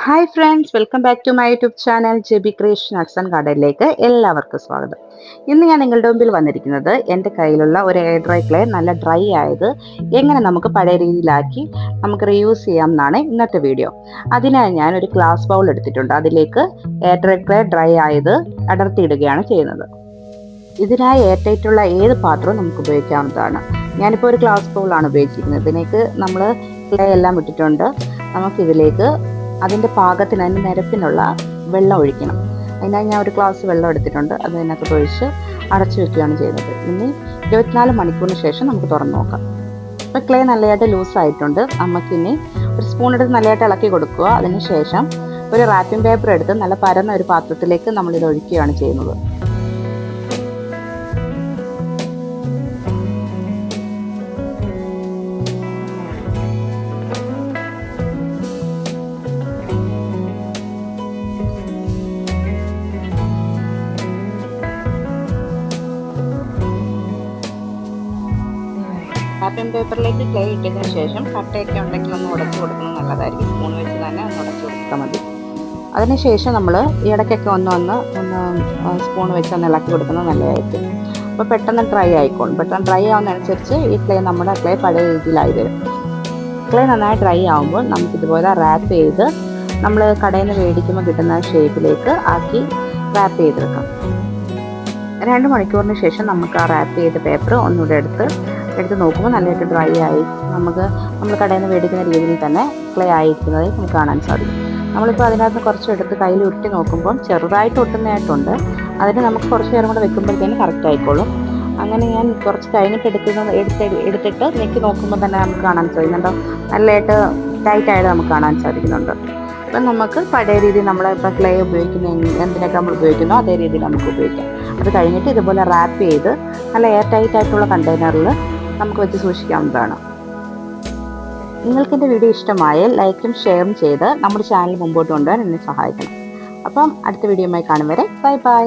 Hi friends, welcome back to my YouTube channel JB creation arts and ഗാർഡനിലേക്ക് എല്ലാവർക്കും സ്വാഗതം. ഇന്ന് ഞാൻ നിങ്ങളുടെ മുമ്പിൽ വന്നിരിക്കുന്നത് എൻ്റെ കയ്യിലുള്ള ഒരു എയർ ഡ്രൈ ക്ലേ നല്ല ഡ്രൈ ആയത് എങ്ങനെ നമുക്ക് പഴയ രീതിയിലാക്കി നമുക്ക് റീയൂസ് ചെയ്യാം എന്നാണ് ഇന്നത്തെ വീഡിയോ. അതിനായി ഞാൻ ഒരു ഗ്ലാസ് ബൗൾ എടുത്തിട്ടുണ്ട്. അതിലേക്ക് എയർ ഡ്രൈ ക്ലേ ഡ്രൈ ആയത് അടർത്തിയിടുകയാണ് ചെയ്യുന്നത്. ഇതിനായി എയർ ടൈറ്റുള്ള ഏത് പാത്രവും നമുക്ക് ഉപയോഗിക്കാവുന്നതാണ്. ഞാനിപ്പോൾ ഒരു ഗ്ലാസ് ബൗളാണ് ഉപയോഗിച്ചിരിക്കുന്നത്. ഇതിലേക്ക് നമ്മൾ ക്ലേ എല്ലാം ഇട്ടിട്ടുണ്ട്. നമുക്കിതിലേക്ക് അതിൻ്റെ പാകത്തിന് അതിൻ്റെ നിരപ്പിനുള്ള വെള്ളം ഒഴിക്കണം. അതിനായി ഞാൻ ഒരു ഗ്ലാസ് വെള്ളം എടുത്തിട്ടുണ്ട്. അത് അതിനകത്ത് ഒഴിച്ച് അടച്ചു വെക്കുകയാണ് ചെയ്യുന്നത്. ഇനി 24 മണിക്കൂറിന് ശേഷം നമുക്ക് തുറന്ന് നോക്കാം. ഇപ്പോൾ ക്ലേ നല്ലതായിട്ട് ലൂസായിട്ടുണ്ട്. നമുക്കിനി ഒരു സ്പൂൺ എടുത്ത് നല്ലതായിട്ട് ഇളക്കി കൊടുക്കുക. അതിനുശേഷം ഒരു റാപ്പിംഗ് പേപ്പർ എടുത്ത് നല്ല പരന്ന ഒരു പാത്രത്തിലേക്ക് നമ്മളിത് ഒഴിക്കുകയാണ് ചെയ്യുന്നത്. റാപ്പിംഗ് പേപ്പറിലേക്ക് ക്ലേ ഇട്ടതിന് ശേഷം കട്ടയൊക്കെ ഉണ്ടെങ്കിൽ ഒന്ന് ഉടച്ചു കൊടുക്കുന്നത് നല്ലതായിരിക്കും. സ്പൂൺ വെച്ച് തന്നെ ഒന്ന് ഉടച്ചു കൊടുത്താൽ മതി. അതിനുശേഷം നമ്മൾ ഇടയ്ക്കൊക്കെ ഒന്ന് സ്പൂൺ വെച്ച് ഒന്ന് ഇളക്കി കൊടുക്കുന്നത് നല്ലതായിരിക്കും. അപ്പോൾ പെട്ടെന്ന് ഡ്രൈ ആയിക്കോളും. പെട്ടെന്ന് ഡ്രൈ ആവുന്നതനുസരിച്ച് ഈ നമ്മുടെ ക്ലേ പഴയ രീതിയിലായി വരും. ക്ലേ നന്നായി ഡ്രൈ ആകുമ്പോൾ നമുക്കിതുപോലെ റാപ്പ് ചെയ്ത് നമ്മൾ കടയിൽ നിന്ന് മേടിക്കുമ്പോൾ കിട്ടുന്ന ഷേപ്പിലേക്ക് ആക്കി റാപ്പ് ചെയ്തെടുക്കാം. 2 മണിക്കൂറിന് ശേഷം നമുക്ക് ആ റാപ്പ് ചെയ്ത പേപ്പർ ഒന്നുകൂടെ എടുത്ത് നോക്കുമ്പോൾ നല്ലതായിട്ട് ഡ്രൈ ആയി നമ്മൾ കടയിൽ നിന്ന് മേടിക്കുന്ന രീതിയിൽ തന്നെ ക്ലേ ആയിരിക്കുന്നത് നമുക്ക് കാണാൻ സാധിക്കും. നമ്മളിപ്പോൾ അതിനകത്ത് കുറച്ചെടുത്ത് കയ്യിൽ ഉരുട്ടി നോക്കുമ്പം ചെറുതായിട്ട് ഒട്ടുന്നതായിട്ടുണ്ട്. അതിന് നമുക്ക് കുറച്ച് നേരം കൂടെ വെക്കുമ്പോഴത്തേനും കറക്റ്റ് ആയിക്കോളും. അങ്ങനെ ഞാൻ കുറച്ച് കഴിഞ്ഞിട്ട് എടുത്തിട്ട് നെക്കി നോക്കുമ്പോൾ തന്നെ നമുക്ക് കാണാൻ സാധിക്കുന്നുണ്ടോ, നല്ലതായിട്ട് ടൈറ്റായിട്ട് നമുക്ക് കാണാൻ സാധിക്കുന്നുണ്ട്. അപ്പം നമുക്ക് പഴയ രീതിയിൽ നമ്മളിപ്പോൾ ക്ലേ ഉപയോഗിക്കുന്ന എന്തിനൊക്കെ നമ്മൾ ഉപയോഗിക്കുന്നോ അതേ രീതിയിൽ നമുക്ക് ഉപയോഗിക്കാം. അത് കഴിഞ്ഞിട്ട് ഇതുപോലെ റാപ്പ് ചെയ്ത് നല്ല എയർ ടൈറ്റ് ആയിട്ടുള്ള കണ്ടെയ്നറിൽ നമുക്ക് വെച്ച് സൂക്ഷിക്കാവുന്നതാണ്. നിങ്ങൾക്ക് എൻ്റെ വീഡിയോ ഇഷ്ടമായാൽ ലൈക്കും ഷെയറും ചെയ്ത് നമ്മുടെ ചാനൽ മുമ്പോട്ട് കൊണ്ടുപോകാൻ എന്നെ സഹായിക്കണം. അപ്പം അടുത്ത വീഡിയോയുമായി കാണും വരെ ബൈ ബൈ.